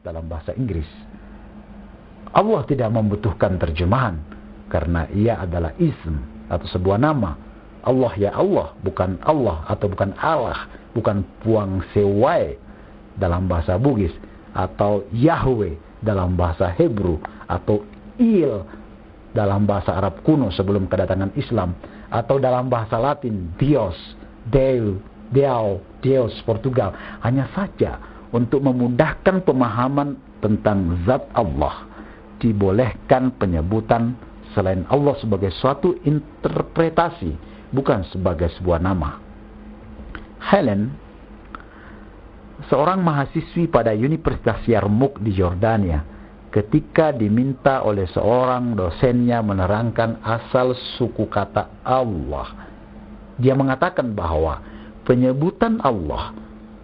dalam bahasa Inggris. Allah tidak membutuhkan terjemahan karena ia adalah ism atau sebuah nama. Allah ya Allah, bukan Allah atau bukan Allah, bukan Puang Sewai dalam bahasa Bugis, atau Yahweh dalam bahasa Hebrew, atau Il dalam bahasa Arab kuno sebelum kedatangan Islam, atau dalam bahasa Latin Dios, Deus Portugal. Hanya saja untuk memudahkan pemahaman tentang zat Allah, dibolehkan penyebutan selain Allah sebagai suatu interpretasi, bukan sebagai sebuah nama. Helen, seorang mahasiswi pada Universitas Yarmouk di Yordania, ketika diminta oleh seorang dosennya menerangkan asal suku kata Allah, dia mengatakan bahwa penyebutan Allah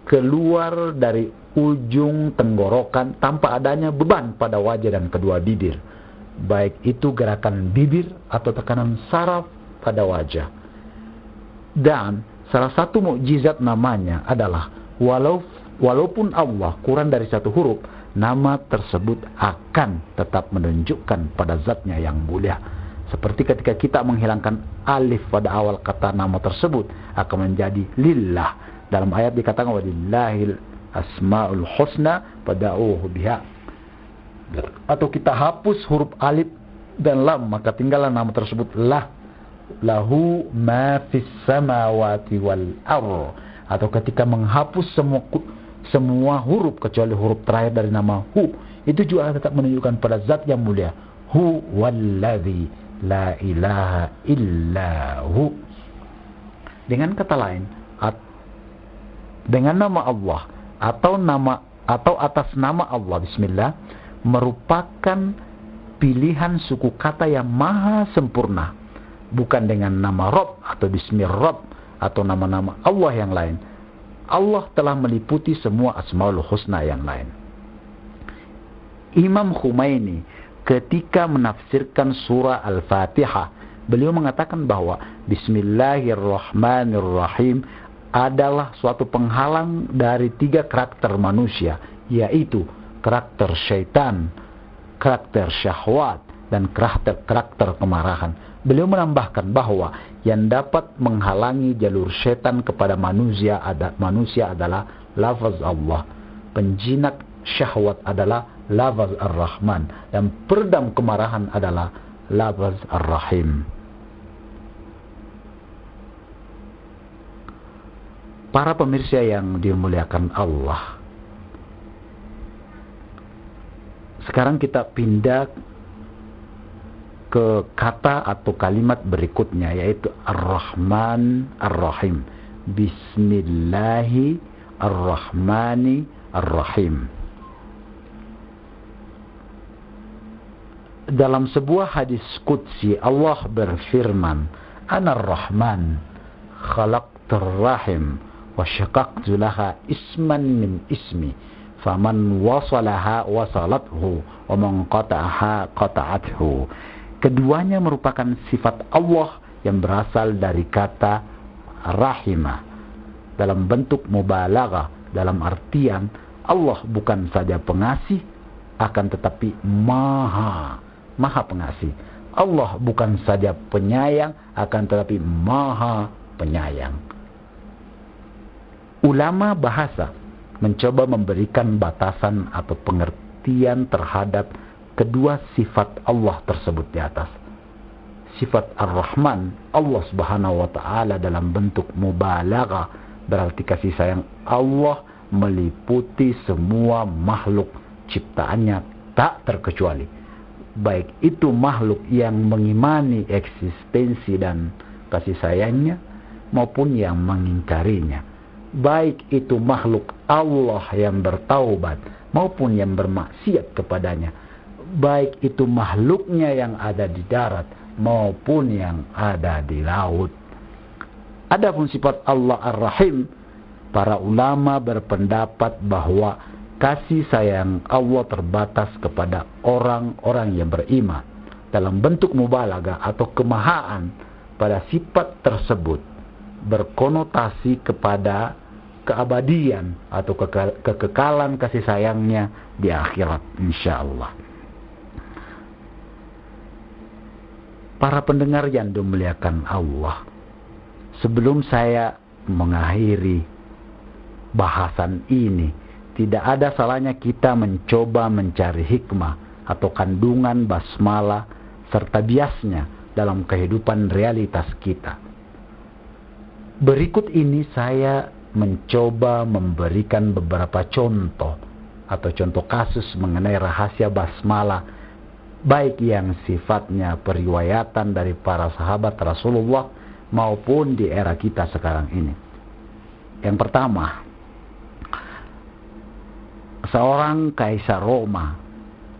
keluar dari ujung tenggorokan tanpa adanya beban pada wajah dan kedua bibir, baik itu gerakan bibir atau tekanan saraf pada wajah. Dan salah satu mukjizat namanya adalah walaupun Allah kurang dari satu huruf, nama tersebut akan tetap menunjukkan pada zatnya yang mulia. Seperti ketika kita menghilangkan alif pada awal kata nama tersebut, akan menjadi lillah. Dalam ayat dikatakan walillahil asmaul husna fad'uuhu biha. Atau kita hapus huruf alif dan lam, maka tinggallah nama tersebut lahu ma fis samawati wal ardh. Atau ketika menghapus semua huruf kecuali huruf terakhir dari nama hu, itu juga tetap menunjukkan pada zat yang mulia. Hu walladzi la ilaha illa hu. Dengan kata lain, dengan nama Allah atau atas nama Allah bismillah merupakan pilihan suku kata yang maha sempurna, bukan dengan nama Rabb atau bismi Rabb atau nama-nama Allah yang lain. Allah telah meliputi semua asmaul husna yang lain. Imam Khomeini ketika menafsirkan surah Al-Fatihah, beliau mengatakan bahwa Bismillahirrahmanirrahim adalah suatu penghalang dari 3 karakter manusia, yaitu karakter syaitan, karakter syahwat, dan karakter kemarahan. Beliau menambahkan bahwa yang dapat menghalangi jalur syaitan kepada manusia adalah lafaz Allah, penjinak syahwat adalah lafaz Ar-Rahman, dan peredam kemarahan adalah lafaz Ar-Rahim. Para pemirsa yang dimuliakan Allah, sekarang kita pindah ke kata atau kalimat berikutnya, yaitu Ar-Rahman Ar-Rahim. Bismillahirrahmanirrahim. Dalam sebuah hadis qudsi Allah berfirman, Anar Rahman khalaqtur rahim wa syaqaqtu laha isman min ismi faman wasalaha wasalathu wa man qata'aha qata'athu. Keduanya merupakan sifat Allah yang berasal dari kata rahimah dalam bentuk mubalaghah, dalam artian Allah bukan saja pengasih akan tetapi maha pengasih. Allah bukan saja penyayang akan tetapi maha penyayang. Ulama bahasa mencoba memberikan batasan atau pengertian terhadap kedua sifat Allah tersebut di atas. Sifat Ar-Rahman, Allah Subhanahu wa taala dalam bentuk mubalaghah, berarti kasih sayang Allah meliputi semua makhluk ciptaannya tak terkecuali, baik itu makhluk yang mengimani eksistensi dan kasih sayangnya maupun yang mengingkarinya, baik itu makhluk Allah yang bertaubat maupun yang bermaksiat kepadanya, baik itu makhluknya yang ada di darat maupun yang ada di laut. Adapun sifat Allah Ar-Rahim, para ulama berpendapat bahwa kasih sayang Allah terbatas kepada orang-orang yang beriman. Dalam bentuk mubalaghah atau kemahaan pada sifat tersebut berkonotasi kepada keabadian atau kekekalan kasih sayangnya di akhirat insyaallah. Para pendengar yang dimuliakan Allah, sebelum saya mengakhiri bahasan ini, tidak ada salahnya kita mencoba mencari hikmah atau kandungan basmalah serta biasnya dalam kehidupan realitas kita. Berikut ini saya mencoba memberikan beberapa contoh atau contoh kasus mengenai rahasia basmalah, baik yang sifatnya periwayatan dari para sahabat Rasulullah maupun di era kita sekarang ini. Yang pertama, seorang kaisar Roma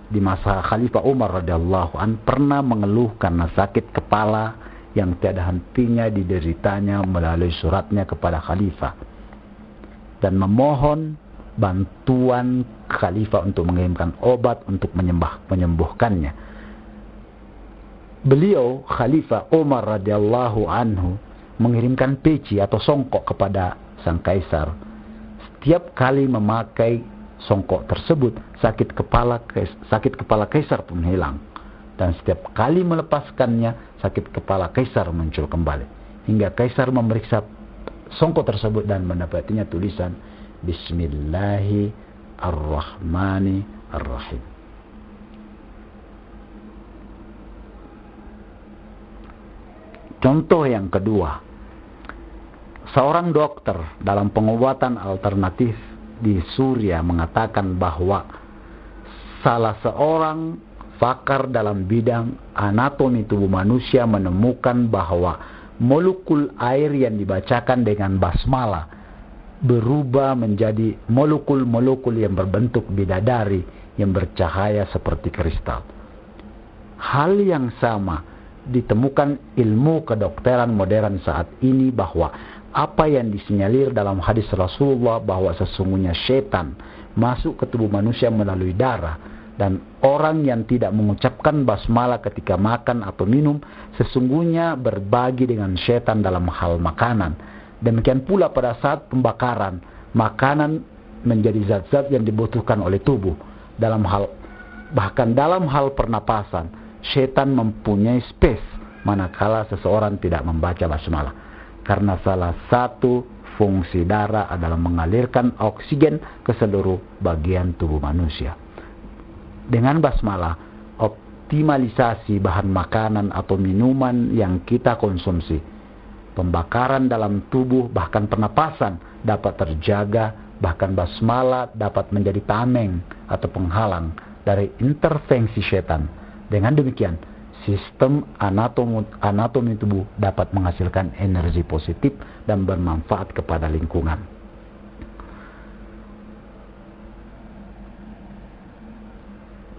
di masa Khalifah Umar radhiyallahu an pernah mengeluh karena sakit kepala yang tiada hentinya dideritanya melalui suratnya kepada khalifah dan memohon bantuan khalifah untuk mengirimkan obat untuk menyembuhkannya. Beliau Khalifah Umar radhiyallahu anhu mengirimkan peci atau songkok kepada sang kaisar. Setiap kali memakai songkok tersebut, sakit kepala kaisar pun hilang, dan setiap kali melepaskannya, sakit kepala kaisar muncul kembali, hingga kaisar memeriksa songkok tersebut dan mendapatinya tulisan Bismillahirrahmanirrahim. Contoh yang kedua, seorang dokter dalam pengobatan alternatif di Suriah mengatakan bahwa salah seorang pakar dalam bidang anatomi tubuh manusia menemukan bahwa molekul air yang dibacakan dengan basmalah berubah menjadi molekul-molekul yang berbentuk bidadari yang bercahaya seperti kristal. Hal yang sama ditemukan ilmu kedokteran modern saat ini, bahwa apa yang disinyalir dalam hadis Rasulullah bahwa sesungguhnya setan masuk ke tubuh manusia melalui darah, dan orang yang tidak mengucapkan basmalah ketika makan atau minum sesungguhnya berbagi dengan setan dalam hal makanan. Demikian pula pada saat pembakaran, makanan menjadi zat-zat yang dibutuhkan oleh tubuh. Bahkan dalam hal pernapasan, setan mempunyai space manakala seseorang tidak membaca basmalah, karena salah satu fungsi darah adalah mengalirkan oksigen ke seluruh bagian tubuh manusia. Dengan basmalah, optimalisasi bahan makanan atau minuman yang kita konsumsi, pembakaran dalam tubuh bahkan pernapasan dapat terjaga. Bahkan basmalah dapat menjadi tameng atau penghalang dari intervensi setan. Dengan demikian, sistem anatomi tubuh dapat menghasilkan energi positif dan bermanfaat kepada lingkungan.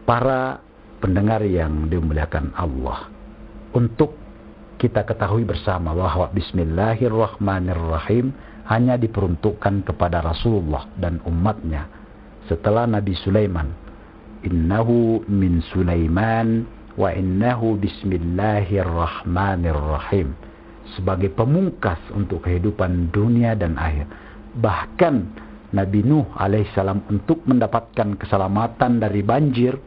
Para pendengar yang dimuliakan Allah, untuk kita ketahui bersama bahwa Bismillahirrahmanirrahim hanya diperuntukkan kepada Rasulullah dan umatnya setelah Nabi Sulaiman. Innahu min Sulaiman wa innahu bismillahirrahmanirrahim, sebagai pemungkas untuk kehidupan dunia dan akhir. Bahkan Nabi Nuh alaihissalam untuk mendapatkan keselamatan dari banjir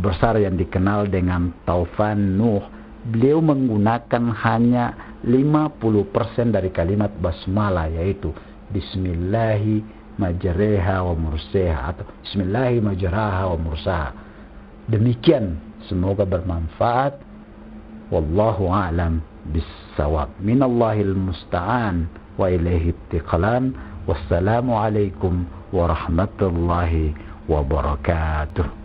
besar yang dikenal dengan taufan Nuh, beliau menggunakan hanya 50% dari kalimat basmalah, yaitu Bismillahi majreha wa mursaha atau Bismillahi majraha wa mursaha. Demikian, semoga bermanfaat. Wallahu a'lam bissawab. Minallahil musta'an wa ilaihi ittiqalan. Wassalamu alaikum warahmatullahi wabarakatuh.